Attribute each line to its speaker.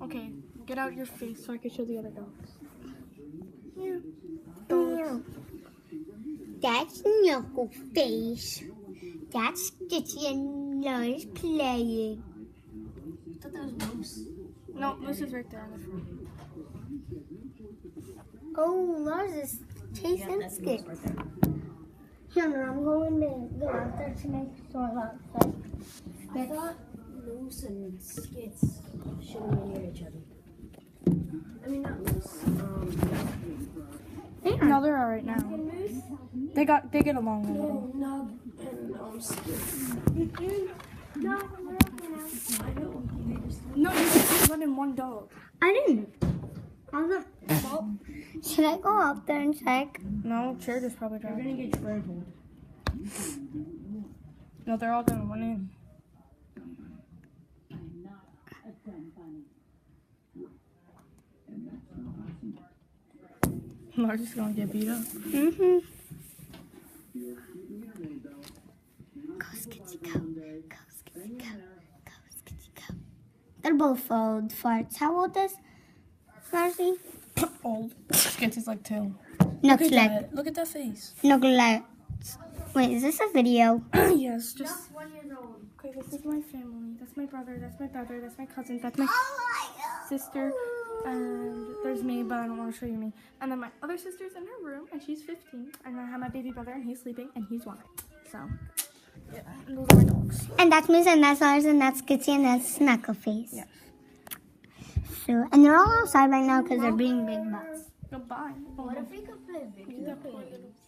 Speaker 1: Okay, get out your face so I can show the other dogs. Yeah.
Speaker 2: Meow. That's Knuckle Face. That's Skitty and Lars playing.
Speaker 3: I thought that was Moose.
Speaker 1: No, Moose is right there on the front.
Speaker 2: Oh, Lars is chasing
Speaker 3: That's
Speaker 2: Skit.
Speaker 3: Moose right there.
Speaker 2: Here, I'm going to go out there to make sure outside.
Speaker 3: I thought Moose and Skits shouldn't be near each other. I mean, not Moose.
Speaker 1: No, they're all right now.
Speaker 3: Moose?
Speaker 1: They get along a little.
Speaker 3: No, Nug and Skits.
Speaker 2: No, we're okay now.
Speaker 3: I know. They just
Speaker 1: No, you just let in one dog.
Speaker 2: I didn't. Well, should I go up there and check?
Speaker 1: No, Cherry just probably
Speaker 3: You're
Speaker 1: dropped.
Speaker 3: gonna get trampled.
Speaker 1: No, they're all gonna run in. Lars is gonna get beat up.
Speaker 2: Mm-hmm. Go, Skitty, go. Go, Skitty, go. Go, Skitty, go. They're both old farts. How old is Marcy?
Speaker 1: Old. Skits is like 2.
Speaker 2: Look
Speaker 1: Look at
Speaker 2: like.
Speaker 1: that. Look at that face.
Speaker 2: Look like. Wait, is this a video?
Speaker 1: Yes, just.
Speaker 2: 1 year old.
Speaker 1: Okay, this is my family. That's my brother. That's my brother. That's my cousin. That's my sister. And there's me, but I don't want to show you me. And then my other sister's in her room, and she's 15. And I have my baby brother, and he's sleeping, and he's 1. So, yeah, and those are my dogs.
Speaker 2: And that's Moose, and that's Lars, and that's Skitty, and that's Snuckleface.
Speaker 1: Yeah.
Speaker 2: So, and they're all outside right now because they're being big butts.
Speaker 1: Goodbye.
Speaker 3: What if we could play video games?